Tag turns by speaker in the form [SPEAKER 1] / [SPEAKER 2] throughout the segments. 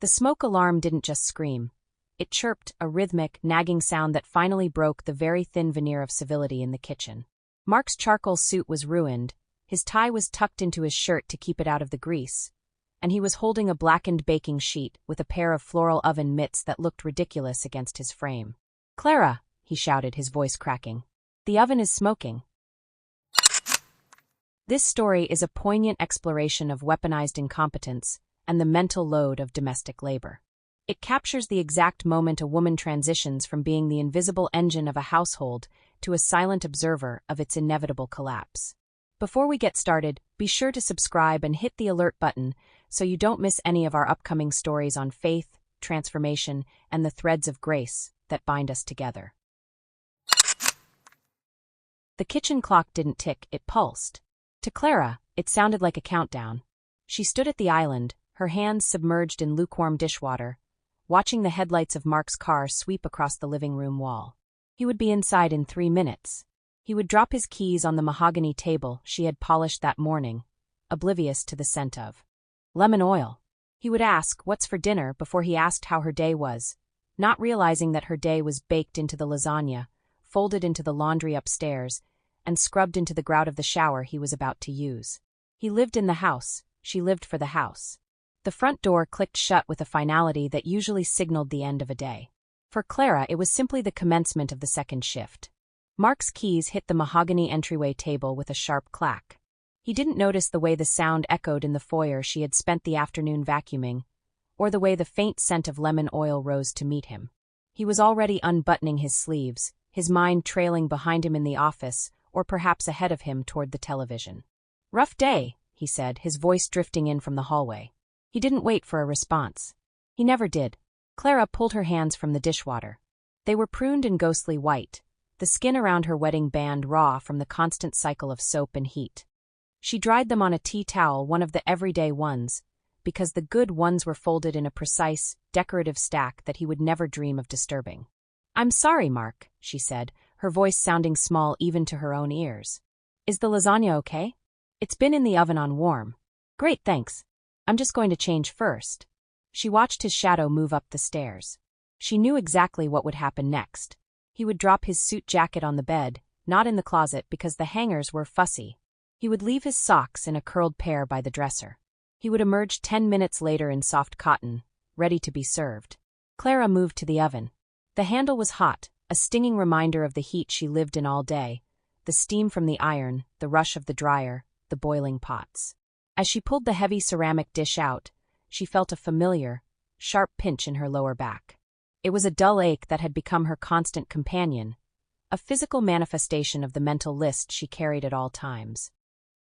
[SPEAKER 1] The smoke alarm didn't just scream. It chirped, a rhythmic, nagging sound that finally broke the very thin veneer of civility in the kitchen. Mark's charcoal suit was ruined, his tie was tucked into his shirt to keep it out of the grease, and he was holding a blackened baking sheet with a pair of floral oven mitts that looked ridiculous against his frame. "Clara," he shouted, his voice cracking. "The oven is smoking." This story is a poignant exploration of weaponized incompetence and the mental load of domestic labor. It captures the exact moment a woman transitions from being the invisible engine of a household to a silent observer of its inevitable collapse. Before we get started, be sure to subscribe and hit the alert button so you don't miss any of our upcoming stories on faith, transformation, and the threads of grace that bind us together. The kitchen clock didn't tick, it pulsed. To Clara, it sounded like a countdown. She stood at the island, her hands submerged in lukewarm dishwater, watching the headlights of Mark's car sweep across the living room wall. He would be inside in 3 minutes. He would drop his keys on the mahogany table she had polished that morning, oblivious to the scent of lemon oil. He would ask, "What's for dinner?" before he asked how her day was, not realizing that her day was baked into the lasagna, folded into the laundry upstairs, and scrubbed into the grout of the shower he was about to use. He lived in the house, she lived for the house. The front door clicked shut with a finality that usually signaled the end of a day. For Clara, it was simply the commencement of the second shift. Mark's keys hit the mahogany entryway table with a sharp clack. He didn't notice the way the sound echoed in the foyer she had spent the afternoon vacuuming, or the way the faint scent of lemon oil rose to meet him. He was already unbuttoning his sleeves, his mind trailing behind him in the office, or perhaps ahead of him toward the television. "Rough day," he said, his voice drifting in from the hallway. He didn't wait for a response. He never did. Clara pulled her hands from the dishwater. They were pruned and ghostly white, the skin around her wedding band raw from the constant cycle of soap and heat. She dried them on a tea towel, one of the everyday ones, because the good ones were folded in a precise, decorative stack that he would never dream of disturbing. "I'm sorry, Mark," she said, her voice sounding small even to her own ears. "Is the lasagna okay?" "It's been in the oven on warm." "Great, thanks. I'm just going to change first." She watched his shadow move up the stairs. She knew exactly what would happen next. He would drop his suit jacket on the bed, not in the closet because the hangers were fussy. He would leave his socks in a curled pair by the dresser. He would emerge 10 minutes later in soft cotton, ready to be served. Clara moved to the oven. The handle was hot, a stinging reminder of the heat she lived in all day, the steam from the iron, the rush of the dryer, the boiling pots. As she pulled the heavy ceramic dish out, she felt a familiar, sharp pinch in her lower back. It was a dull ache that had become her constant companion, a physical manifestation of the mental list she carried at all times.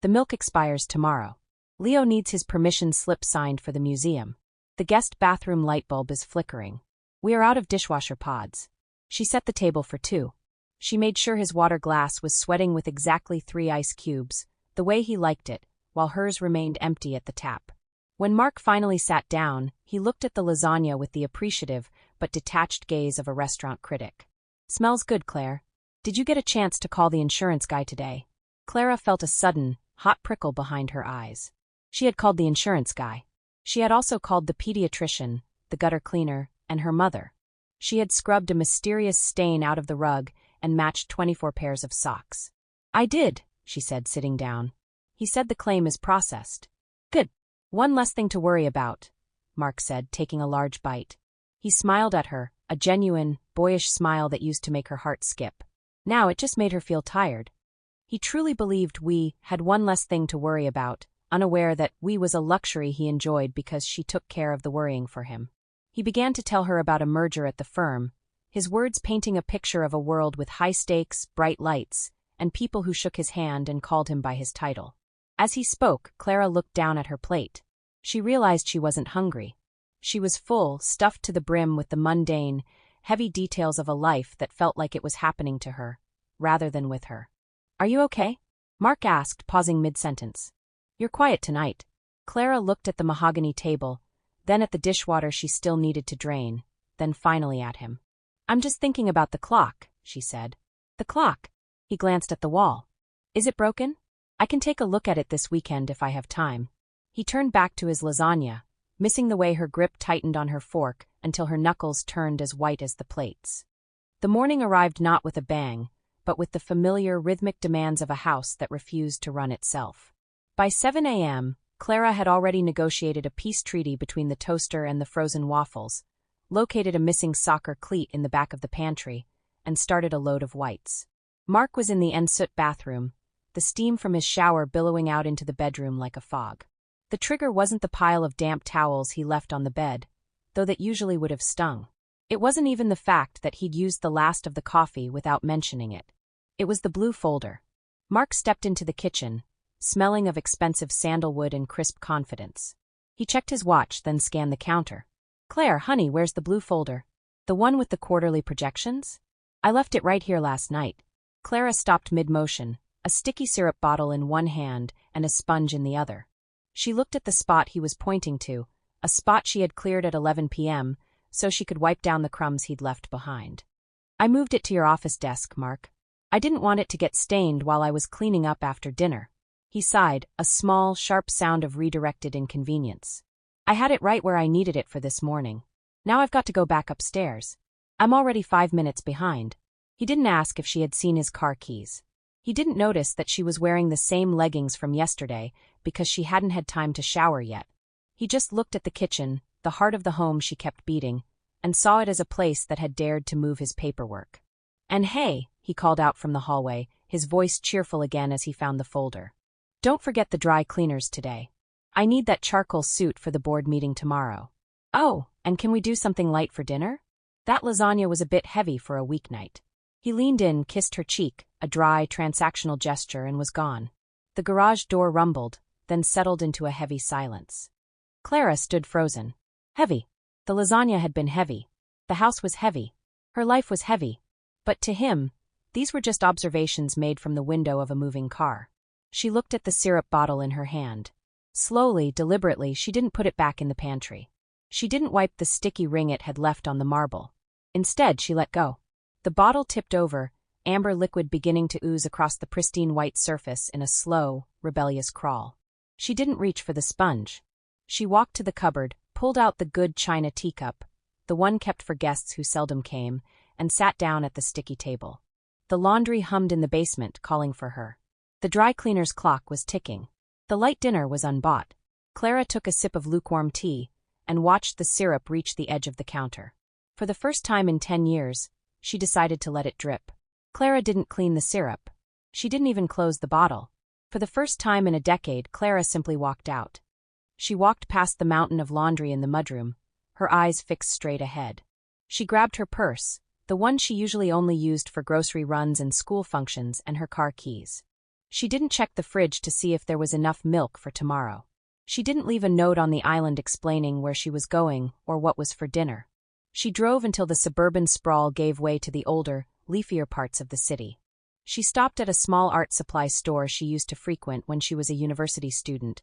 [SPEAKER 1] "The milk expires tomorrow. Leo needs his permission slip signed for the museum. The guest bathroom light bulb is flickering. We are out of dishwasher pods." She set the table for 2. She made sure his water glass was sweating with exactly 3 ice cubes, the way he liked it, while hers remained empty at the tap. When Mark finally sat down, he looked at the lasagna with the appreciative but detached gaze of a restaurant critic. "Smells good, Claire. Did you get a chance to call the insurance guy today?" Clara felt a sudden, hot prickle behind her eyes. She had called the insurance guy. She had also called the pediatrician, the gutter cleaner, and her mother. She had scrubbed a mysterious stain out of the rug and matched 24 pairs of socks. "I did," she said, sitting down. "He said the claim is processed." "Good. One less thing to worry about," Mark said, taking a large bite. He smiled at her, a genuine, boyish smile that used to make her heart skip. Now it just made her feel tired. He truly believed we had one less thing to worry about, unaware that we was a luxury he enjoyed because she took care of the worrying for him. He began to tell her about a merger at the firm, his words painting a picture of a world with high stakes, bright lights, and people who shook his hand and called him by his title. As he spoke, Clara looked down at her plate. She realized she wasn't hungry. She was full, stuffed to the brim with the mundane, heavy details of a life that felt like it was happening to her, rather than with her. "Are you okay?" Mark asked, pausing mid-sentence. "You're quiet tonight." Clara looked at the mahogany table, then at the dishwater she still needed to drain, then finally at him. "I'm just thinking about the clock," she said. "The clock?" He glanced at the wall. "Is it broken? I can take a look at it this weekend if I have time." He turned back to his lasagna, missing the way her grip tightened on her fork until her knuckles turned as white as the plates. The morning arrived not with a bang, but with the familiar rhythmic demands of a house that refused to run itself. By 7 a.m., Clara had already negotiated a peace treaty between the toaster and the frozen waffles, located a missing soccer cleat in the back of the pantry, and started a load of whites. Mark was in the ensuite bathroom, the steam from his shower billowing out into the bedroom like a fog. The trigger wasn't the pile of damp towels he left on the bed, though that usually would have stung. It wasn't even the fact that he'd used the last of the coffee without mentioning it. It was the blue folder. Mark stepped into the kitchen, smelling of expensive sandalwood and crisp confidence. He checked his watch, then scanned the counter. "Claire, honey, where's the blue folder? The one with the quarterly projections? I left it right here last night." Clara stopped mid-motion, a sticky syrup bottle in one hand and a sponge in the other. She looked at the spot he was pointing to, a spot she had cleared at 11 p.m., so she could wipe down the crumbs he'd left behind. "I moved it to your office desk, Mark. I didn't want it to get stained while I was cleaning up after dinner." He sighed, a small, sharp sound of redirected inconvenience. "I had it right where I needed it for this morning. Now I've got to go back upstairs. I'm already 5 minutes behind." He didn't ask if she had seen his car keys. He didn't notice that she was wearing the same leggings from yesterday because she hadn't had time to shower yet. He just looked at the kitchen, the heart of the home she kept beating, and saw it as a place that had dared to move his paperwork. "And hey," he called out from the hallway, his voice cheerful again as he found the folder. "Don't forget the dry cleaners today. I need that charcoal suit for the board meeting tomorrow. Oh, and can we do something light for dinner? That lasagna was a bit heavy for a weeknight." He leaned in, kissed her cheek, a dry, transactional gesture, and was gone. The garage door rumbled, then settled into a heavy silence. Clara stood frozen. Heavy. The lasagna had been heavy. The house was heavy. Her life was heavy. But to him, these were just observations made from the window of a moving car. She looked at the syrup bottle in her hand. Slowly, deliberately, she didn't put it back in the pantry. She didn't wipe the sticky ring it had left on the marble. Instead, she let go. The bottle tipped over, amber liquid beginning to ooze across the pristine white surface in a slow, rebellious crawl. She didn't reach for the sponge. She walked to the cupboard, pulled out the good china teacup, the one kept for guests who seldom came, and sat down at the sticky table. The laundry hummed in the basement, calling for her. The dry cleaner's clock was ticking. The light dinner was unbought. Clara took a sip of lukewarm tea and watched the syrup reach the edge of the counter. For the first time in 10 years, she decided to let it drip. Clara didn't clean the syrup. She didn't even close the bottle. For the first time in a decade, Clara simply walked out. She walked past the mountain of laundry in the mudroom, her eyes fixed straight ahead. She grabbed her purse, the one she usually only used for grocery runs and school functions, and her car keys. She didn't check the fridge to see if there was enough milk for tomorrow. She didn't leave a note on the island explaining where she was going or what was for dinner. She drove until the suburban sprawl gave way to the older, leafier parts of the city. She stopped at a small art supply store she used to frequent when she was a university student,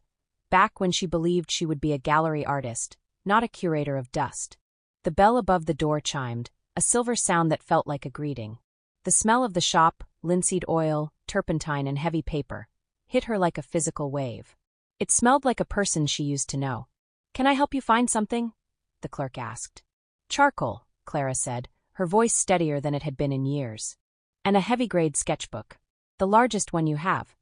[SPEAKER 1] back when she believed she would be a gallery artist, not a curator of dust. The bell above the door chimed, a silver sound that felt like a greeting. The smell of the shop, linseed oil, turpentine, and heavy paper, hit her like a physical wave. It smelled like a person she used to know. "Can I help you find something?" the clerk asked. "Charcoal," Clara said, her voice steadier than it had been in years. "And a heavy-grade sketchbook. The largest one you have."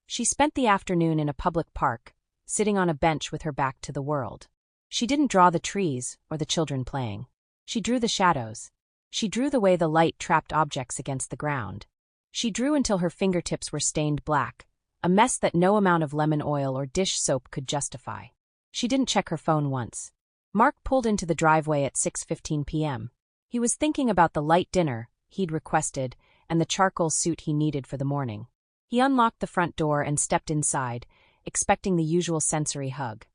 [SPEAKER 1] She spent the afternoon in a public park, sitting on a bench with her back to the world. She didn't draw the trees or the children playing. She drew the shadows. She drew the way the light trapped objects against the ground. She drew until her fingertips were stained black, a mess that no amount of lemon oil or dish soap could justify. She didn't check her phone once. Mark pulled into the driveway at 6:15 p.m. He was thinking about the light dinner he'd requested and the charcoal suit he needed for the morning. He unlocked the front door and stepped inside, expecting the usual sensory hug.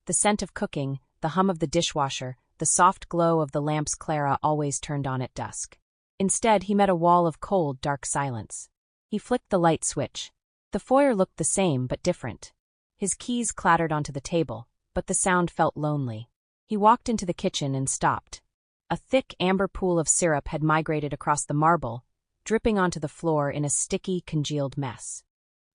[SPEAKER 1] The scent of cooking, the hum of the dishwasher, the soft glow of the lamps Clara always turned on at dusk. Instead, he met a wall of cold, dark silence. He flicked the light switch. The foyer looked the same but different. His keys clattered onto the table, but the sound felt lonely. He walked into the kitchen and stopped. A thick, amber pool of syrup had migrated across the marble, dripping onto the floor in a sticky, congealed mess.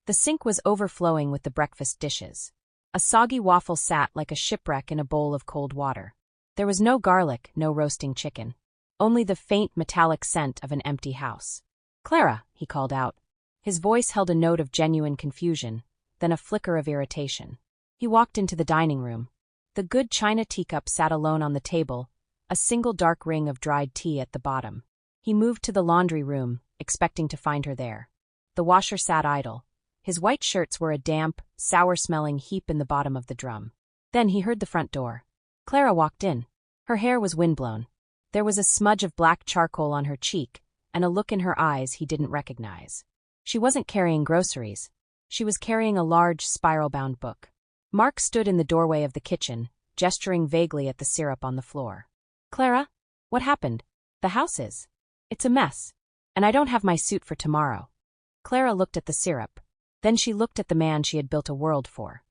[SPEAKER 1] The sink was overflowing with the breakfast dishes. A soggy waffle sat like a shipwreck in a bowl of cold water. There was no garlic, no roasting chicken. Only the faint metallic scent of an empty house. "Clara," he called out. His voice held a note of genuine confusion, then a flicker of irritation. He walked into the dining room. The good china teacup sat alone on the table, a single dark ring of dried tea at the bottom. He moved to the laundry room, expecting to find her there. The washer sat idle. His white shirts were a damp, sour-smelling heap in the bottom of the drum. Then he heard the front door. Clara walked in. Her hair was windblown. There was a smudge of black charcoal on her cheek, and a look in her eyes he didn't recognize. She wasn't carrying groceries. She was carrying a large, spiral-bound book. Mark stood in the doorway of the kitchen, gesturing vaguely at the syrup on the floor. "Clara? What happened? The house is. It's a mess. And I don't have my suit for tomorrow." Clara looked at the syrup. Then she looked at the man she had built a world for.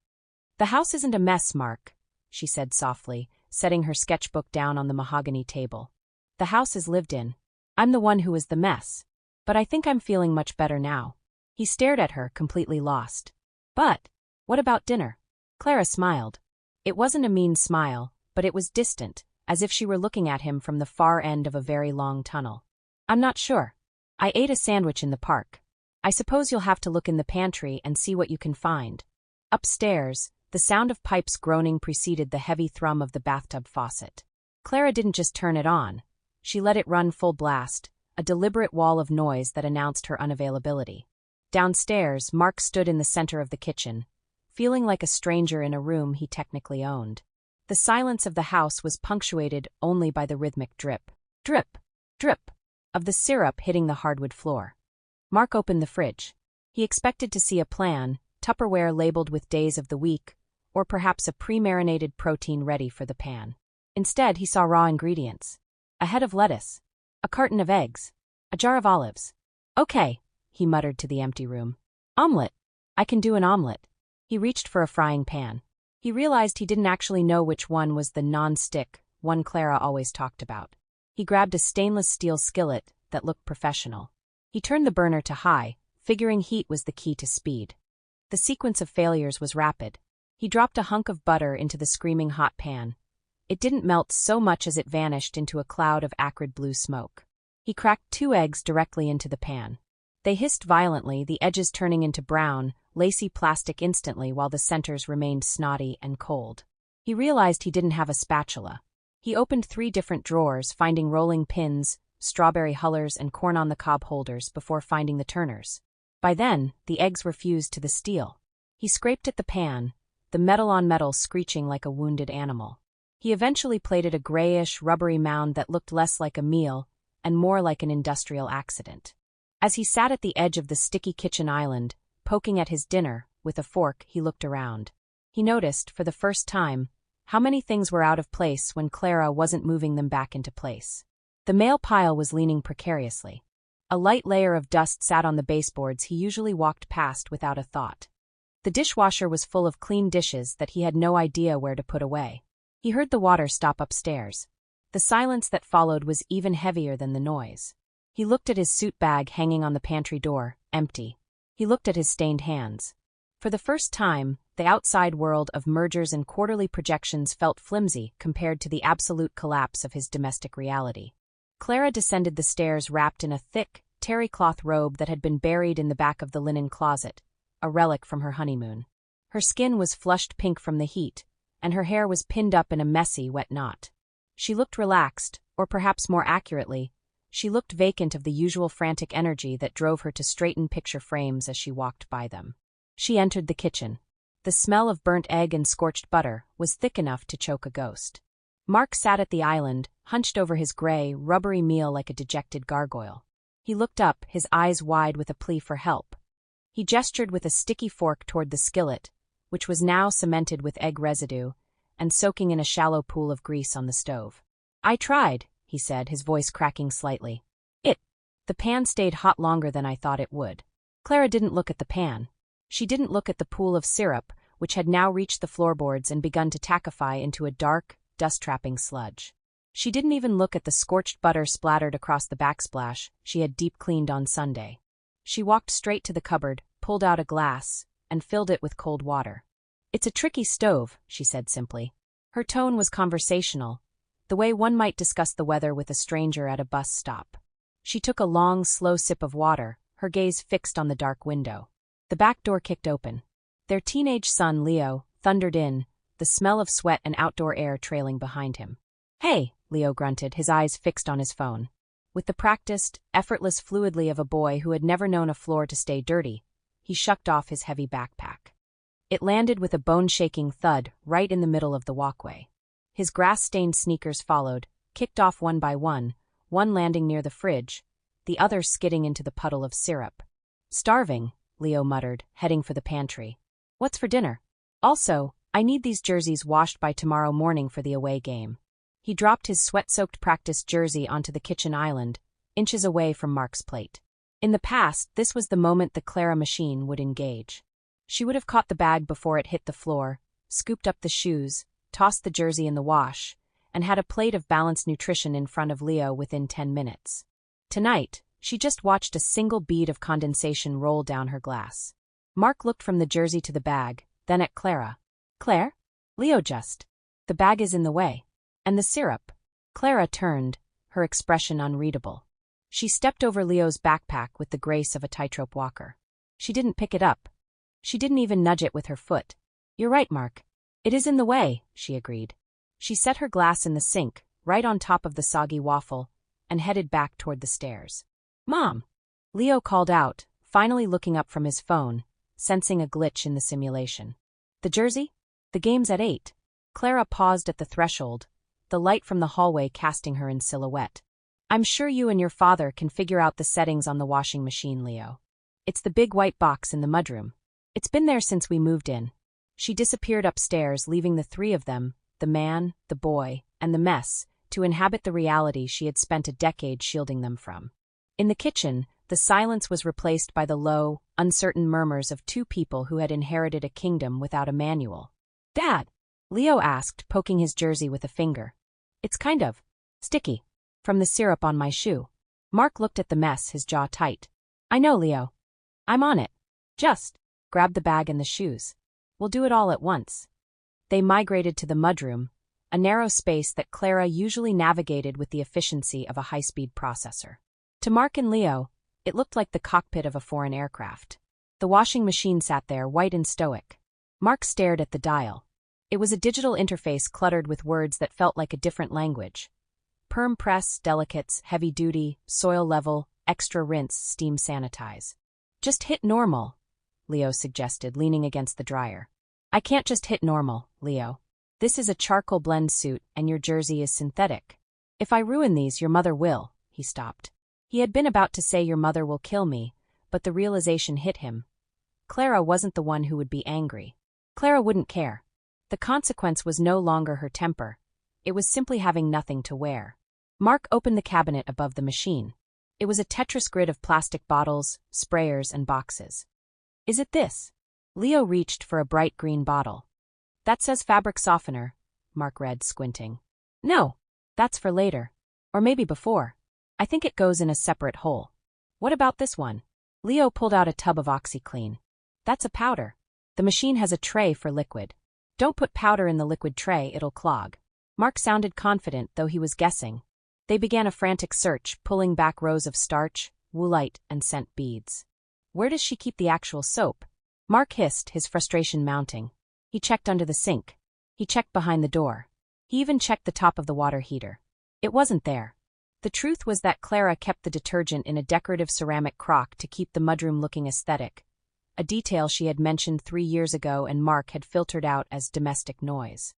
[SPEAKER 1] "The house isn't a mess, Mark," she said softly, setting her sketchbook down on the mahogany table. "The house is lived in. I'm the one who is the mess. But I think I'm feeling much better now." He stared at her, completely lost. "But what about dinner?" Clara smiled. It wasn't a mean smile, but it was distant, as if she were looking at him from the far end of a very long tunnel. "I'm not sure. I ate a sandwich in the park. I suppose you'll have to look in the pantry and see what you can find." Upstairs, the sound of pipes groaning preceded the heavy thrum of the bathtub faucet. Clara didn't just turn it on. She let it run full blast, a deliberate wall of noise that announced her unavailability. Downstairs, Mark stood in the center of the kitchen, feeling like a stranger in a room he technically owned. The silence of the house was punctuated only by the rhythmic drip, drip, drip, of the syrup hitting the hardwood floor. Mark opened the fridge. He expected to see a plan, Tupperware labeled with days of the week, or perhaps a pre-marinated protein ready for the pan. Instead, he saw raw ingredients. A head of lettuce. A carton of eggs. A jar of olives. "Okay," he muttered to the empty room. "Omelet. I can do an omelet." He reached for a frying pan. He realized he didn't actually know which one was the non-stick one Clara always talked about. He grabbed a stainless steel skillet that looked professional. He turned the burner to high, figuring heat was the key to speed. The sequence of failures was rapid. He dropped a hunk of butter into the screaming hot pan. It didn't melt so much as it vanished into a cloud of acrid blue smoke. He cracked 2 eggs directly into the pan. They hissed violently, the edges turning into brown, lacy plastic instantly while the centers remained snotty and cold. He realized he didn't have a spatula. He opened 3 different drawers, finding rolling pins, strawberry hullers and corn-on-the-cob holders before finding the turners. By then, the eggs were fused to the steel. He scraped at the pan, the metal-on-metal screeching like a wounded animal. He eventually plated a grayish, rubbery mound that looked less like a meal and more like an industrial accident. As he sat at the edge of the sticky kitchen island, poking at his dinner with a fork, he looked around. He noticed, for the first time, how many things were out of place when Clara wasn't moving them back into place. The mail pile was leaning precariously. A light layer of dust sat on the baseboards he usually walked past without a thought. The dishwasher was full of clean dishes that he had no idea where to put away. He heard the water stop upstairs. The silence that followed was even heavier than the noise. He looked at his suit bag hanging on the pantry door, empty. He looked at his stained hands. For the first time, the outside world of mergers and quarterly projections felt flimsy compared to the absolute collapse of his domestic reality. Clara descended the stairs wrapped in a thick, terry-cloth robe that had been buried in the back of the linen closet, a relic from her honeymoon. Her skin was flushed pink from the heat, and her hair was pinned up in a messy, wet knot. She looked relaxed, or perhaps more accurately, she looked vacant of the usual frantic energy that drove her to straighten picture frames as she walked by them. She entered the kitchen. The smell of burnt egg and scorched butter was thick enough to choke a ghost. Mark sat at the island, hunched over his gray, rubbery meal like a dejected gargoyle. He looked up, his eyes wide with a plea for help. He gestured with a sticky fork toward the skillet, which was now cemented with egg residue and soaking in a shallow pool of grease on the stove. "I tried," he said, his voice cracking slightly. The pan stayed hot longer than I thought it would." Clara didn't look at the pan. She didn't look at the pool of syrup, which had now reached the floorboards and begun to tackify into a dark, dust-trapping sludge. She didn't even look at the scorched butter splattered across the backsplash she had deep-cleaned on Sunday. She walked straight to the cupboard, pulled out a glass, and filled it with cold water. It's a tricky stove, she said simply. Her tone was conversational, the way one might discuss the weather with a stranger at a bus stop. She took a long, slow sip of water, her gaze fixed on the dark window. The back door kicked open. Their teenage son, Leo, thundered in, the smell of sweat and outdoor air trailing behind him. "Hey," Leo grunted, his eyes fixed on his phone. With the practiced, effortless fluidity of a boy who had never known a floor to stay dirty, he shucked off his heavy backpack. It landed with a bone-shaking thud right in the middle of the walkway. His grass-stained sneakers followed, kicked off one by one landing near the fridge, the other skidding into the puddle of syrup. "Starving," Leo muttered, heading for the pantry. "What's for dinner? Also, I need these jerseys washed by tomorrow morning for the away game." He dropped his sweat-soaked practice jersey onto the kitchen island, inches away from Mark's plate. In the past, this was the moment the Clara machine would engage. She would have caught the bag before it hit the floor, scooped up the shoes, tossed the jersey in the wash, and had a plate of balanced nutrition in front of Leo within 10 minutes. Tonight, she just watched a single bead of condensation roll down her glass. Mark looked from the jersey to the bag, then at Clara. "Claire?" "Leo just. The bag is in the way. And the syrup." Clara turned, her expression unreadable. She stepped over Leo's backpack with the grace of a tightrope walker. She didn't pick it up. She didn't even nudge it with her foot. "You're right, Mark. It is in the way," she agreed. She set her glass in the sink, right on top of the soggy waffle, and headed back toward the stairs. "Mom!" Leo called out, finally looking up from his phone, sensing a glitch in the simulation. "The jersey? The game's at 8. Clara paused at the threshold, the light from the hallway casting her in silhouette. "I'm sure you and your father can figure out the settings on the washing machine, Leo. It's the big white box in the mudroom. It's been there since we moved in." She disappeared upstairs, leaving the three of them, the man, the boy, and the mess, to inhabit the reality she had spent a decade shielding them from. In the kitchen, the silence was replaced by the low, uncertain murmurs of two people who had inherited a kingdom without a manual. "Dad?" Leo asked, poking his jersey with a finger. "It's kind of sticky from the syrup on my shoe." Mark looked at the mess, his jaw tight. "I know, Leo. I'm on it. Just grab the bag and the shoes. We'll do it all at once." They migrated to the mudroom, a narrow space that Clara usually navigated with the efficiency of a high-speed processor. To Mark and Leo, it looked like the cockpit of a foreign aircraft. The washing machine sat there, white and stoic. Mark stared at the dial. It was a digital interface cluttered with words that felt like a different language. Perm press, delicates, heavy duty, soil level, extra rinse, steam sanitize. "Just hit normal," Leo suggested, leaning against the dryer. "I can't just hit normal, Leo. This is a charcoal blend suit and your jersey is synthetic. If I ruin these, your mother will." He stopped. He had been about to say your mother will kill me, but the realization hit him. Clara wasn't the one who would be angry. Clara wouldn't care. The consequence was no longer her temper. It was simply having nothing to wear. Mark opened the cabinet above the machine. It was a Tetris grid of plastic bottles, sprayers, and boxes. "Is it this?" Leo reached for a bright green bottle. "That says fabric softener," Mark read, squinting. "No, that's for later. Or maybe before. I think it goes in a separate hole." "What about this one?" Leo pulled out a tub of OxyClean. "That's a powder. The machine has a tray for liquid. Don't put powder in the liquid tray, it'll clog." Mark sounded confident, though he was guessing. They began a frantic search, pulling back rows of starch, woolite, and scent beads. "Where does she keep the actual soap?" Mark hissed, his frustration mounting. He checked under the sink. He checked behind the door. He even checked the top of the water heater. It wasn't there. The truth was that Clara kept the detergent in a decorative ceramic crock to keep the mudroom looking aesthetic, a detail she had mentioned 3 years ago and Mark had filtered out as domestic noise.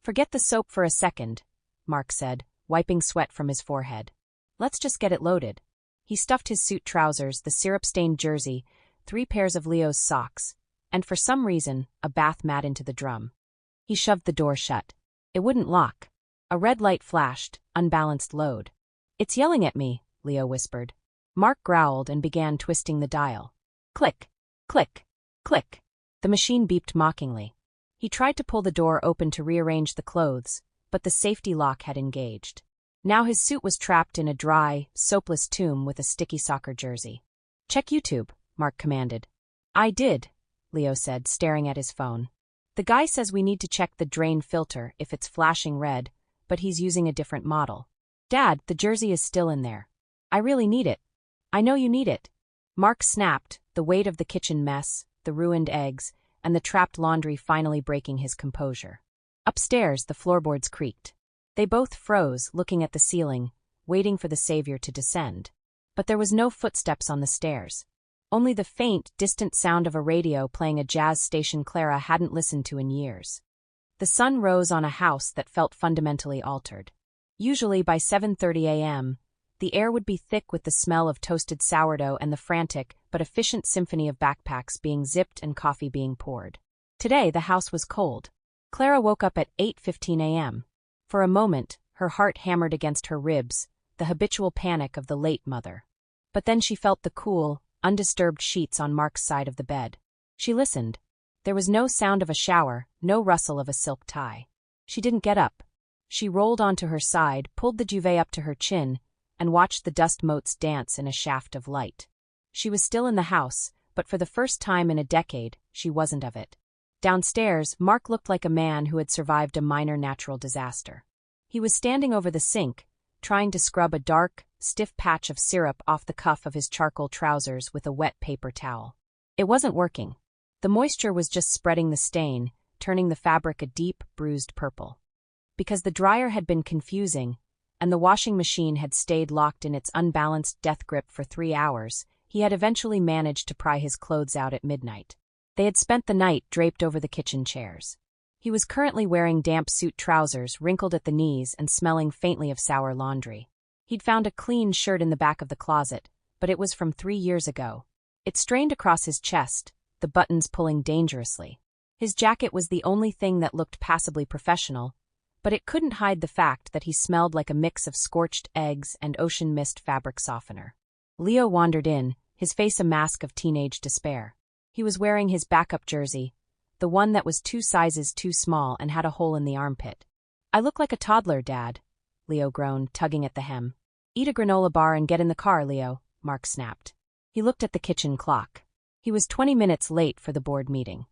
[SPEAKER 1] "Forget the soap for a second," Mark said, wiping sweat from his forehead. "Let's just get it loaded." He stuffed his suit trousers, the syrup-stained jersey, 3 pairs of Leo's socks, and for some reason, a bath mat into the drum. He shoved the door shut. It wouldn't lock. A red light flashed, unbalanced load. "It's yelling at me," Leo whispered. Mark growled and began twisting the dial. Click, click, click. The machine beeped mockingly. He tried to pull the door open to rearrange the clothes, but the safety lock had engaged. Now his suit was trapped in a dry, soapless tomb with a sticky soccer jersey. "Check YouTube," Mark commanded. "I did," Leo said, staring at his phone. The guy says we need to check the drain filter if it's flashing red, but he's using a different model. Dad, the jersey is still in there. I really need it. I know you need it. Mark snapped, the weight of the kitchen mess, the ruined eggs, and the trapped laundry finally breaking his composure. Upstairs, the floorboards creaked. They both froze, looking at the ceiling, waiting for the savior to descend. But there was no footsteps on the stairs. Only the faint, distant sound of a radio playing a jazz station Clara hadn't listened to in years. The sun rose on a house that felt fundamentally altered. Usually by 7:30 a.m., the air would be thick with the smell of toasted sourdough and the frantic but efficient symphony of backpacks being zipped and coffee being poured. Today the house was cold. Clara woke up at 8:15 a.m. For a moment, her heart hammered against her ribs, the habitual panic of the late mother. But then she felt the cool, undisturbed sheets on Mark's side of the bed. She listened. There was no sound of a shower, no rustle of a silk tie. She didn't get up. She rolled onto her side, pulled the duvet up to her chin, and watched the dust motes dance in a shaft of light. She was still in the house, but for the first time in a decade, she wasn't of it. Downstairs, Mark looked like a man who had survived a minor natural disaster. He was standing over the sink, trying to scrub a dark, stiff patch of syrup off the cuff of his charcoal trousers with a wet paper towel. It wasn't working. The moisture was just spreading the stain, turning the fabric a deep, bruised purple. Because the dryer had been confusing, and the washing machine had stayed locked in its unbalanced death grip for 3 hours, he had eventually managed to pry his clothes out at midnight. They had spent the night draped over the kitchen chairs. He was currently wearing damp suit trousers wrinkled at the knees and smelling faintly of sour laundry. He'd found a clean shirt in the back of the closet, but it was from 3 years ago. It strained across his chest, the buttons pulling dangerously. His jacket was the only thing that looked passably professional, but it couldn't hide the fact that he smelled like a mix of scorched eggs and ocean mist fabric softener. Leo wandered in, his face a mask of teenage despair. He was wearing his backup jersey, the one that was 2 sizes too small and had a hole in the armpit. "I look like a toddler, Dad," Leo groaned, tugging at the hem. "Eat a granola bar and get in the car, Leo," Mark snapped. He looked at the kitchen clock. He was 20 minutes late for the board meeting.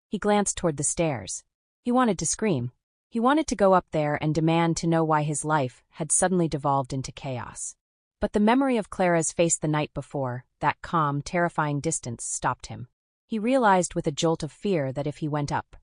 [SPEAKER 1] He glanced toward the stairs. He wanted to scream. He wanted to go up there and demand to know why his life had suddenly devolved into chaos. But the memory of Clara's face the night before, that calm, terrifying distance, stopped him. He realized with a jolt of fear that if he went up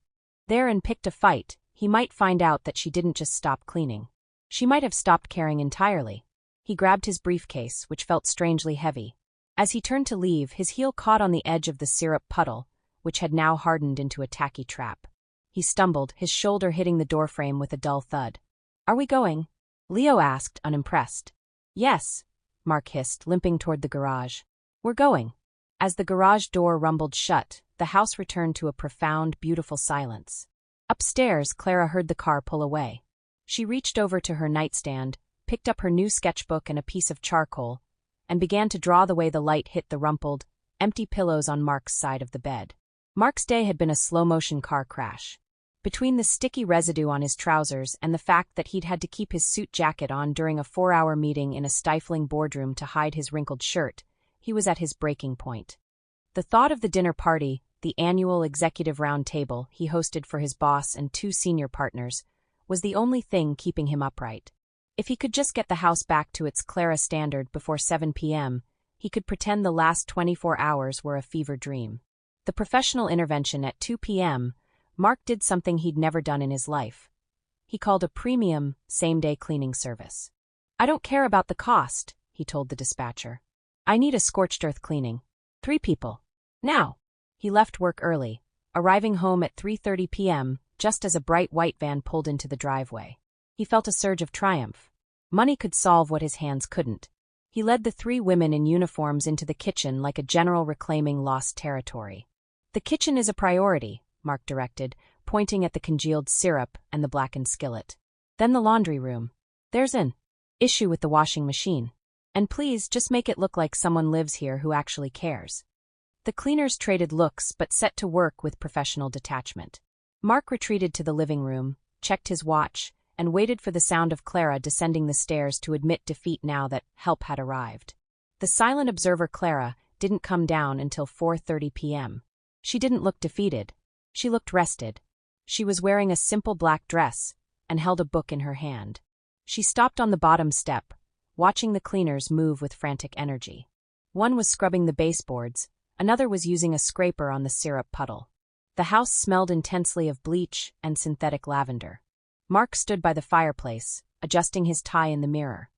[SPEAKER 1] there and picked a fight, he might find out that she didn't just stop cleaning. She might have stopped caring entirely. He grabbed his briefcase, which felt strangely heavy. As he turned to leave, his heel caught on the edge of the syrup puddle, which had now hardened into a tacky trap. He stumbled, his shoulder hitting the doorframe with a dull thud. "Are we going?" Leo asked, unimpressed. "Yes," Mark hissed, limping toward the garage. "We're going." As the garage door rumbled shut, the house returned to a profound, beautiful silence. Upstairs, Clara heard the car pull away. She reached over to her nightstand, picked up her new sketchbook and a piece of charcoal, and began to draw the way the light hit the rumpled, empty pillows on Mark's side of the bed. Mark's day had been a slow-motion car crash. Between the sticky residue on his trousers and the fact that he'd had to keep his suit jacket on during a 4-hour meeting in a stifling boardroom to hide his wrinkled shirt, he was at his breaking point. The thought of the dinner party, the annual executive round table he hosted for his boss and 2 senior partners, was the only thing keeping him upright. If he could just get the house back to its Clara standard before 7 p.m., he could pretend the last 24 hours were a fever dream. The professional intervention at 2 p.m., Mark did something he'd never done in his life. He called a premium, same-day cleaning service. "I don't care about the cost," he told the dispatcher. "I need a scorched earth cleaning. 3 people. Now." He left work early, arriving home at 3:30 p.m., just as a bright white van pulled into the driveway. He felt a surge of triumph. Money could solve what his hands couldn't. He led the 3 women in uniforms into the kitchen like a general reclaiming lost territory. "The kitchen is a priority," Mark directed, pointing at the congealed syrup and the blackened skillet. "Then the laundry room. There's an issue with the washing machine. And please just make it look like someone lives here who actually cares." The cleaners traded looks but set to work with professional detachment. Mark retreated to the living room, checked his watch, and waited for the sound of Clara descending the stairs to admit defeat now that help had arrived. The silent observer Clara didn't come down until 4:30 p.m. She didn't look defeated. She looked rested. She was wearing a simple black dress and held a book in her hand. She stopped on the bottom step, watching the cleaners move with frantic energy. One was scrubbing the baseboards, another was using a scraper on the syrup puddle. The house smelled intensely of bleach and synthetic lavender. Mark stood by the fireplace, adjusting his tie in the mirror.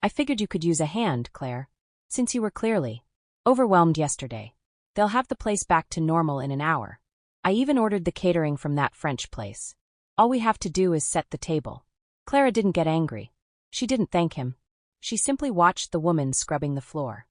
[SPEAKER 1] "I figured you could use a hand, Claire, since you were clearly overwhelmed yesterday. They'll have the place back to normal in an hour. I even ordered the catering from that French place. All we have to do is set the table." Clara didn't get angry. She didn't thank him. She simply watched the woman scrubbing the floor.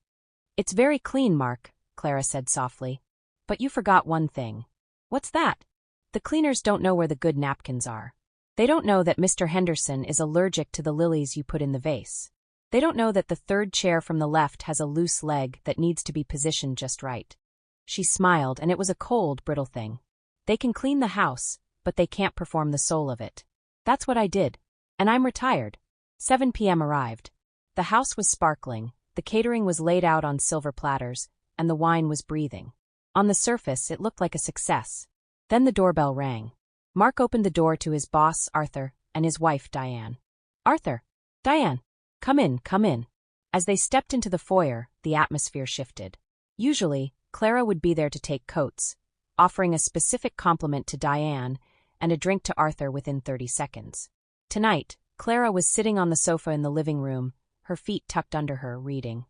[SPEAKER 1] "It's very clean, Mark," Clara said softly. "But you forgot one thing." "What's that?" "The cleaners don't know where the good napkins are. They don't know that Mr. Henderson is allergic to the lilies you put in the vase. They don't know that the third chair from the left has a loose leg that needs to be positioned just right." She smiled, and it was a cold, brittle thing. "They can clean the house, but they can't perform the soul of it. That's what I did. And I'm retired." 7 p.m. arrived. The house was sparkling, the catering was laid out on silver platters, and the wine was breathing. On the surface, it looked like a success. Then the doorbell rang. Mark opened the door to his boss, Arthur, and his wife, Diane. "Arthur! Diane! Come in, come in." As they stepped into the foyer, the atmosphere shifted. Usually, Clara would be there to take coats, offering a specific compliment to Diane and a drink to Arthur within 30 seconds. Tonight, Clara was sitting on the sofa in the living room, her feet tucked under her, reading.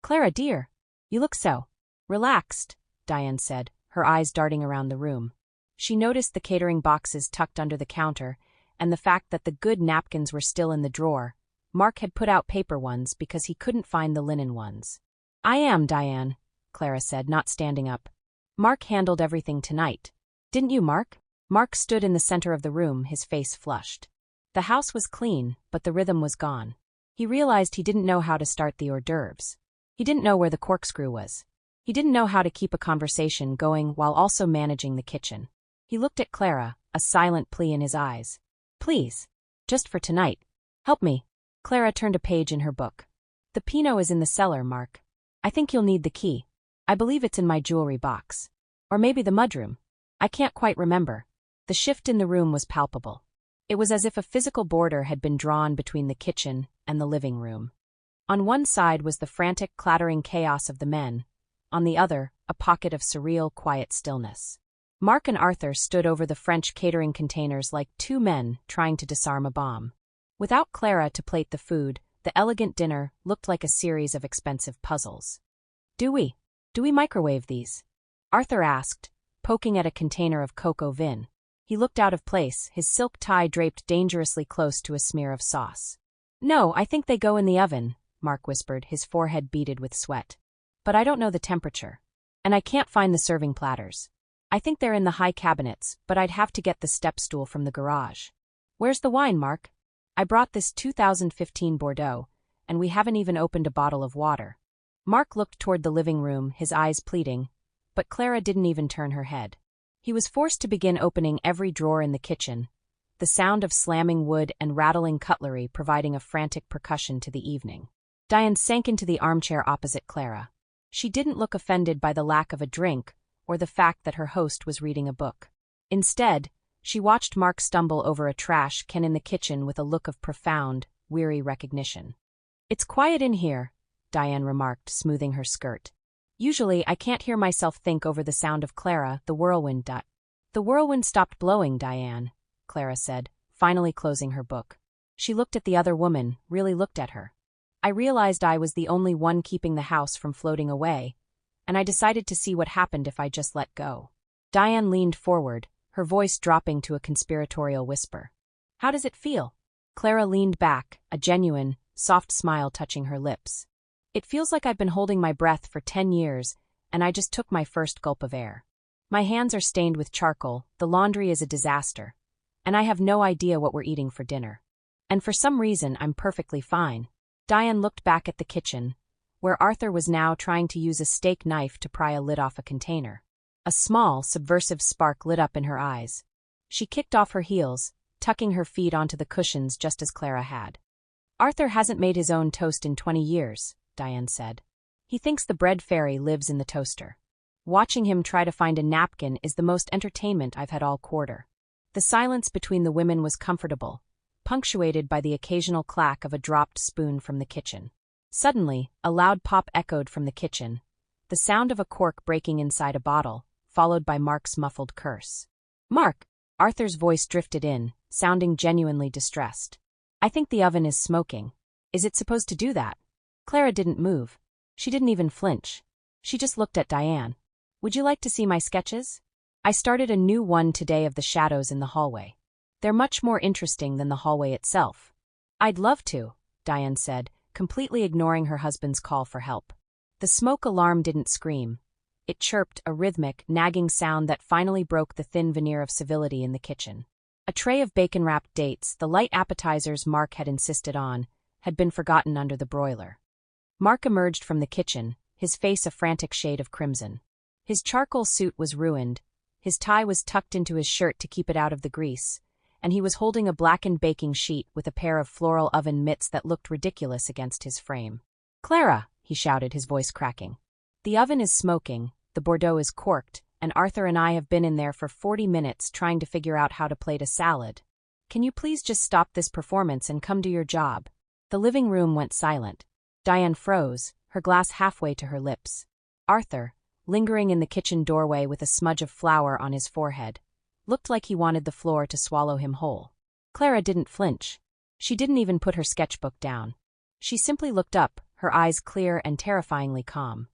[SPEAKER 1] "Clara, dear, you look so relaxed," Diane said, her eyes darting around the room. She noticed the catering boxes tucked under the counter and the fact that the good napkins were still in the drawer. Mark had put out paper ones because he couldn't find the linen ones. "I am, Diane," Clara said, not standing up. "Mark handled everything tonight. Didn't you, Mark?" Mark stood in the center of the room, his face flushed. The house was clean, but the rhythm was gone. He realized he didn't know how to start the hors d'oeuvres. He didn't know where the corkscrew was. He didn't know how to keep a conversation going while also managing the kitchen. He looked at Clara, a silent plea in his eyes. "Please, just for tonight, help me." Clara turned a page in her book. "The Pinot is in the cellar, Mark. I think you'll need the key. I believe it's in my jewelry box. Or maybe the mudroom. I can't quite remember." The shift in the room was palpable. It was as if a physical border had been drawn between the kitchen and the living room. On one side was the frantic, clattering chaos of the men. On the other, a pocket of surreal, quiet stillness. Mark and Arthur stood over the French catering containers like two men trying to disarm a bomb. Without Clara to plate the food, the elegant dinner looked like a series of expensive puzzles. Do we microwave these?" Arthur asked, poking at a container of cocoa vin. He looked out of place, his silk tie draped dangerously close to a smear of sauce. "No, I think they go in the oven," Mark whispered, his forehead beaded with sweat. "But I don't know the temperature. And I can't find the serving platters. I think they're in the high cabinets, but I'd have to get the step stool from the garage." "Where's the wine, Mark?" "I brought this 2015 Bordeaux, and we haven't even opened a bottle of water." Mark looked toward the living room, his eyes pleading, but Clara didn't even turn her head. He was forced to begin opening every drawer in the kitchen, the sound of slamming wood and rattling cutlery providing a frantic percussion to the evening. Diane sank into the armchair opposite Clara. She didn't look offended by the lack of a drink or the fact that her host was reading a book. Instead, she watched Mark stumble over a trash can in the kitchen with a look of profound, weary recognition. "It's quiet in here," Diane remarked, smoothing her skirt. "Usually, I can't hear myself think over the sound of Clara, the whirlwind. The whirlwind stopped blowing, Diane," Clara said, finally closing her book. She looked at the other woman, really looked at her. "I realized I was the only one keeping the house from floating away, and I decided to see what happened if I just let go." Diane leaned forward, her voice dropping to a conspiratorial whisper. "How does it feel?" Clara leaned back, a genuine, soft smile touching her lips. "It feels like I've been holding my breath for 10 years, and I just took my first gulp of air. My hands are stained with charcoal, the laundry is a disaster, and I have no idea what we're eating for dinner. And for some reason, I'm perfectly fine." Diane looked back at the kitchen, where Arthur was now trying to use a steak knife to pry a lid off a container. A small, subversive spark lit up in her eyes. She kicked off her heels, tucking her feet onto the cushions just as Clara had. "Arthur hasn't made his own toast in 20 years, Diane said. "He thinks the bread fairy lives in the toaster. Watching him try to find a napkin is the most entertainment I've had all quarter." The silence between the women was comfortable, punctuated by the occasional clack of a dropped spoon from the kitchen. Suddenly, a loud pop echoed from the kitchen, the sound of a cork breaking inside a bottle, followed by Mark's muffled curse. "Mark!" Arthur's voice drifted in, sounding genuinely distressed. "I think the oven is smoking. Is it supposed to do that?" Clara didn't move. She didn't even flinch. She just looked at Diane. "Would you like to see my sketches? I started a new one today of the shadows in the hallway. They're much more interesting than the hallway itself." "I'd love to," Diane said, completely ignoring her husband's call for help. The smoke alarm didn't scream. It chirped, a rhythmic, nagging sound that finally broke the thin veneer of civility in the kitchen. A tray of bacon-wrapped dates, the light appetizers Mark had insisted on, had been forgotten under the broiler. Mark emerged from the kitchen, his face a frantic shade of crimson. His charcoal suit was ruined, his tie was tucked into his shirt to keep it out of the grease, and he was holding a blackened baking sheet with a pair of floral oven mitts that looked ridiculous against his frame. "Clara!" he shouted, his voice cracking. "The oven is smoking, the Bordeaux is corked, and Arthur and I have been in there for 40 minutes trying to figure out how to plate a salad. Can you please just stop this performance and come do your job?" The living room went silent. Diane froze, her glass halfway to her lips. Arthur, lingering in the kitchen doorway with a smudge of flour on his forehead, looked like he wanted the floor to swallow him whole. Clara didn't flinch. She didn't even put her sketchbook down. She simply looked up, her eyes clear and terrifyingly calm.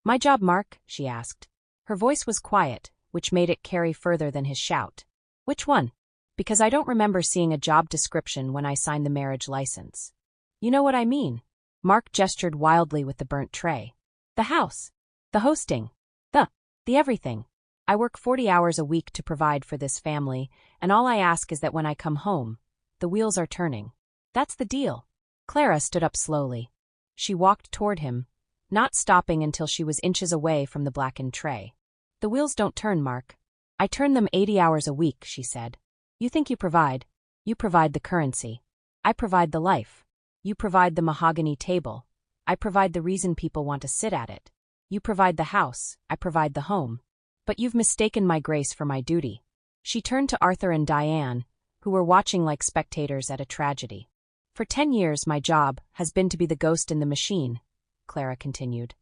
[SPEAKER 1] "My job, Mark?" she asked. Her voice was quiet, which made it carry further than his shout. "Which one? Because I don't remember seeing a job description when I signed the marriage license." "You know what I mean." Mark gestured wildly with the burnt tray. "The house. The hosting. The everything. I work 40 hours a week to provide for this family, and all I ask is that when I come home, the wheels are turning. That's the deal." Clara stood up slowly. She walked toward him, not stopping until she was inches away from the blackened tray. "The wheels don't turn, Mark. I turn them 80 hours a week," she said. "You think you provide. You provide the currency. I provide the life. You provide the mahogany table. I provide the reason people want to sit at it. You provide the house. I provide the home. But you've mistaken my grace for my duty." She turned to Arthur and Diane, who were watching like spectators at a tragedy. "For 10 years my job has been to be the ghost in the machine," Clara continued.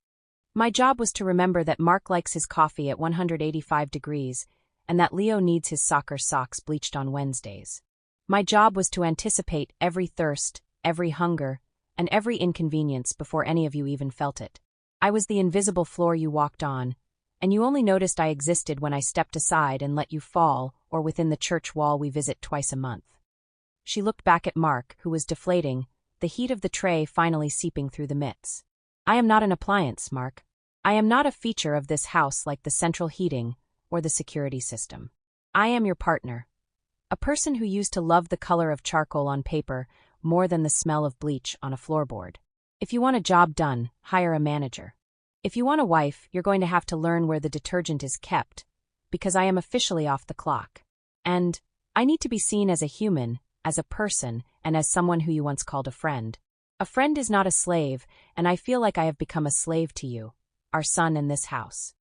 [SPEAKER 1] "My job was to remember that Mark likes his coffee at 185 degrees and that Leo needs his soccer socks bleached on Wednesdays. My job was to anticipate every thirst, every hunger, and every inconvenience before any of you even felt it. I was the invisible floor you walked on, and you only noticed I existed when I stepped aside and let you fall or within the church wall we visit twice a month." She looked back at Mark, who was deflating, the heat of the tray finally seeping through the mitts. "I am not an appliance, Mark. I am not a feature of this house like the central heating or the security system. I am your partner. A person who used to love the color of charcoal on paper more than the smell of bleach on a floorboard. If you want a job done, hire a manager. If you want a wife, you're going to have to learn where the detergent is kept, because I am officially off the clock. And I need to be seen as a human, as a person, and as someone who you once called a friend. A friend is not a slave, and I feel like I have become a slave to you, our son in this house."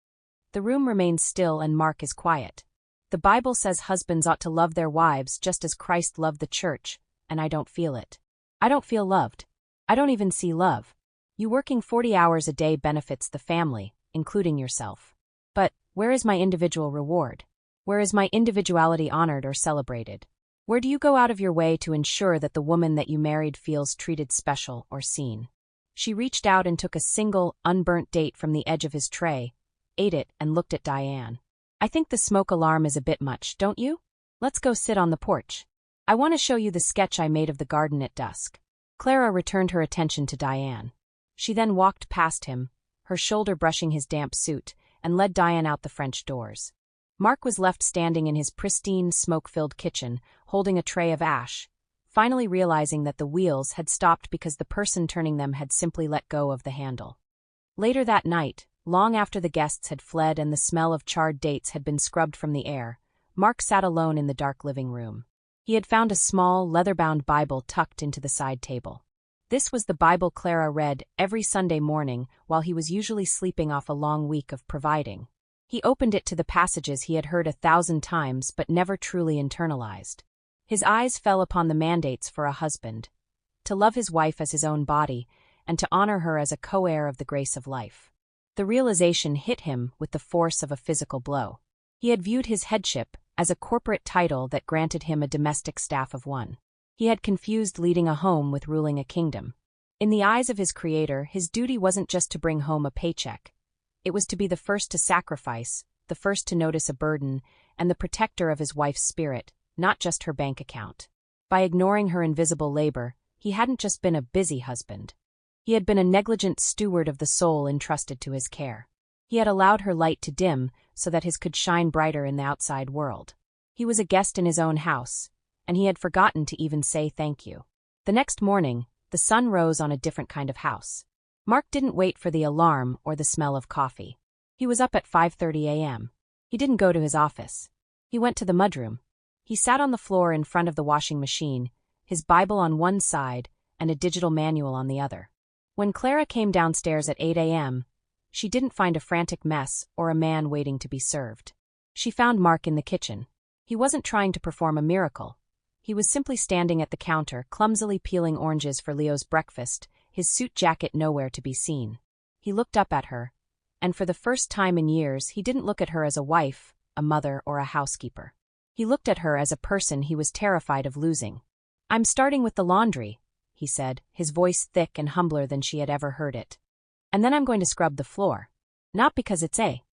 [SPEAKER 1] The room remains still and Mark is quiet. "The Bible says husbands ought to love their wives just as Christ loved the church, and I don't feel it. I don't feel loved. I don't even see love. You working 40 hours a day benefits the family, including yourself. But where is my individual reward? Where is my individuality honored or celebrated? Where do you go out of your way to ensure that the woman that you married feels treated special or seen?" She reached out and took a single, unburnt date from the edge of his tray, ate it, and looked at Diane. "I think the smoke alarm is a bit much, don't you? Let's go sit on the porch. I want to show you the sketch I made of the garden at dusk." Clara returned her attention to Diane. She then walked past him, her shoulder brushing his damp suit, and led Diane out the French doors. Mark was left standing in his pristine, smoke-filled kitchen, holding a tray of ash, finally realizing that the wheels had stopped because the person turning them had simply let go of the handle. Later that night, long after the guests had fled and the smell of charred dates had been scrubbed from the air, Mark sat alone in the dark living room. He had found a small, leather-bound Bible tucked into the side table. This was the Bible Clara read every Sunday morning while he was usually sleeping off a long week of providing. He opened it to the passages he had heard 1,000 times but never truly internalized. His eyes fell upon the mandates for a husband: to love his wife as his own body, and to honor her as a co-heir of the grace of life. The realization hit him with the force of a physical blow. He had viewed his headship as a corporate title that granted him a domestic staff of one. He had confused leading a home with ruling a kingdom. In the eyes of his creator, his duty wasn't just to bring home a paycheck. It was to be the first to sacrifice, the first to notice a burden, and the protector of his wife's spirit, not just her bank account. By ignoring her invisible labor, he hadn't just been a busy husband. He had been a negligent steward of the soul entrusted to his care. He had allowed her light to dim so that his could shine brighter in the outside world. He was a guest in his own house, and he had forgotten to even say thank you. The next morning, the sun rose on a different kind of house. Mark didn't wait for the alarm or the smell of coffee. He was up at 5:30 a.m. He didn't go to his office. He went to the mudroom. He sat on the floor in front of the washing machine, his Bible on one side and a digital manual on the other. When Clara came downstairs at 8 a.m., she didn't find a frantic mess or a man waiting to be served. She found Mark in the kitchen. He wasn't trying to perform a miracle. He was simply standing at the counter, clumsily peeling oranges for Leo's breakfast, his suit jacket nowhere to be seen. He looked up at her, and for the first time in years he didn't look at her as a wife, a mother, or a housekeeper. He looked at her as a person he was terrified of losing. "I'm starting with the laundry," he said, his voice thick and humbler than she had ever heard it. "And then I'm going to scrub the floor. Not because it's a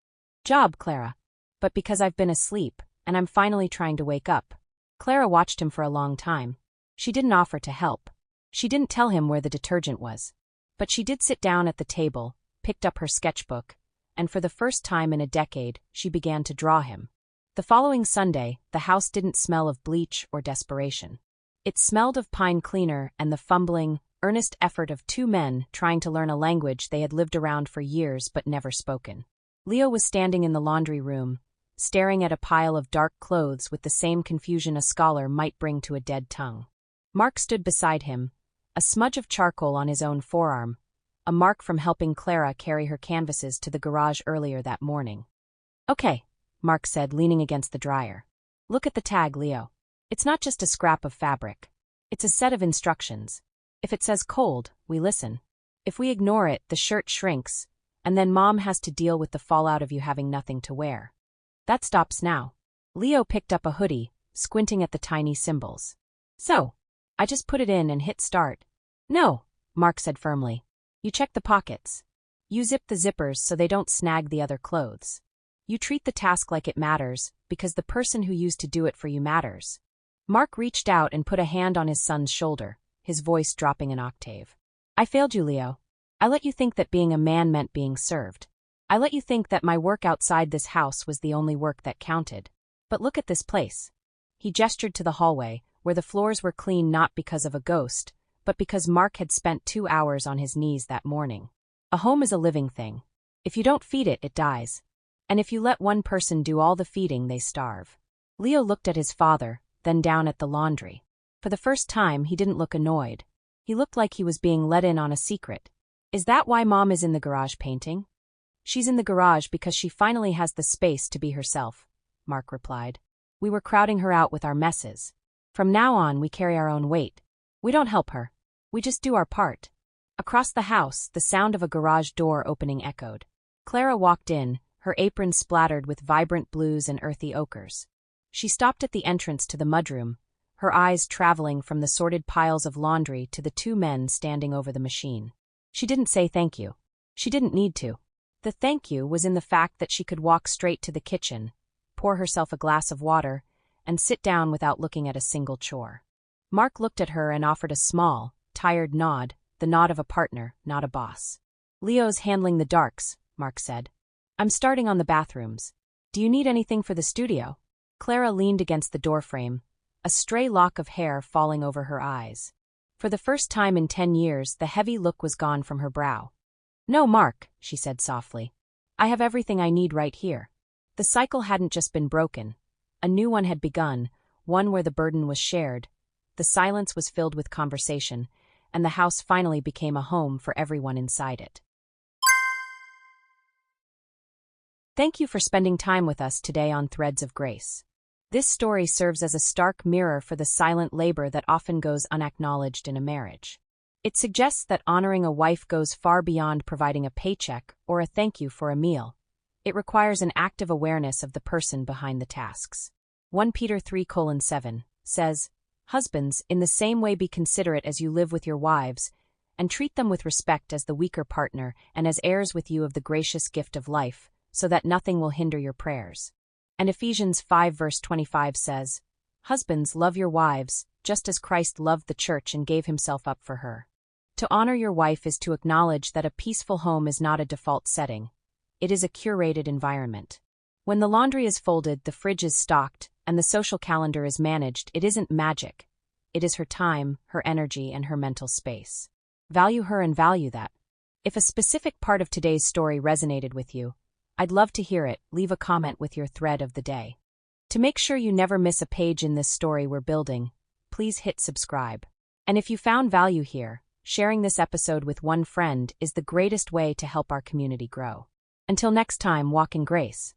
[SPEAKER 1] job, Clara, but because I've been asleep, and I'm finally trying to wake up." Clara watched him for a long time. She didn't offer to help. She didn't tell him where the detergent was. But she did sit down at the table, picked up her sketchbook, and for the first time in a decade, she began to draw him. The following Sunday, the house didn't smell of bleach or desperation. It smelled of pine cleaner and the fumbling, earnest effort of two men trying to learn a language they had lived around for years but never spoken. Leo was standing in the laundry room, staring at a pile of dark clothes with the same confusion a scholar might bring to a dead tongue. Mark stood beside him, a smudge of charcoal on his own forearm, a mark from helping Clara carry her canvases to the garage earlier that morning. "Okay," Mark said, leaning against the dryer. "Look at the tag, Leo. It's not just a scrap of fabric. It's a set of instructions. If it says cold, we listen. If we ignore it, the shirt shrinks, and then Mom has to deal with the fallout of you having nothing to wear. That stops now." Leo picked up a hoodie, squinting at the tiny symbols. "So, I just put it in and hit start." "No," Mark said firmly. "You check the pockets. You zip the zippers so they don't snag the other clothes. You treat the task like it matters, because the person who used to do it for you matters." Mark reached out and put a hand on his son's shoulder, his voice dropping an octave. "I failed you, Leo. I let you think that being a man meant being served. I let you think that my work outside this house was the only work that counted. But look at this place." He gestured to the hallway, where the floors were clean not because of a ghost, but because Mark had spent 2 hours on his knees that morning. A home is a living thing. If you don't feed it, it dies. And if you let one person do all the feeding, they starve. Leo looked at his father, then down at the laundry. For the first time, he didn't look annoyed. He looked like he was being let in on a secret. "Is that why Mom is in the garage painting?" "She's in the garage because she finally has the space to be herself," Mark replied. "We were crowding her out with our messes. From now on, we carry our own weight. We don't help her. We just do our part." Across the house, the sound of a garage door opening echoed. Clara walked in, her apron splattered with vibrant blues and earthy ochres. She stopped at the entrance to the mudroom, her eyes traveling from the sorted piles of laundry to the two men standing over the machine. She didn't say thank you. She didn't need to. The thank you was in the fact that she could walk straight to the kitchen, pour herself a glass of water, and sit down without looking at a single chore. Mark looked at her and offered a small, tired nod, the nod of a partner, not a boss. "Leo's handling the darks," Mark said. "I'm starting on the bathrooms. Do you need anything for the studio?" Clara leaned against the doorframe, a stray lock of hair falling over her eyes. For the first time in 10 years, the heavy look was gone from her brow. "No, Mark," she said softly. "I have everything I need right here." The cycle hadn't just been broken. A new one had begun, one where the burden was shared. The silence was filled with conversation, and the house finally became a home for everyone inside it. Thank you for spending time with us today on Threads of Grace. This story serves as a stark mirror for the silent labor that often goes unacknowledged in a marriage. It suggests that honoring a wife goes far beyond providing a paycheck or a thank you for a meal. It requires an active awareness of the person behind the tasks. 1 Peter 3:7 says, "Husbands, in the same way be considerate as you live with your wives, and treat them with respect as the weaker partner and as heirs with you of the gracious gift of life, so that nothing will hinder your prayers." And Ephesians 5:25 says, "Husbands, love your wives, just as Christ loved the church and gave himself up for her." To honor your wife is to acknowledge that a peaceful home is not a default setting. It is a curated environment. When the laundry is folded, the fridge is stocked, and the social calendar is managed, it isn't magic. It is her time, her energy, and her mental space. Value her and value that. If a specific part of today's story resonated with you, I'd love to hear it. Leave a comment with your thread of the day. To make sure you never miss a page in this story we're building, please hit subscribe. And if you found value here, sharing this episode with one friend is the greatest way to help our community grow. Until next time, walk in grace.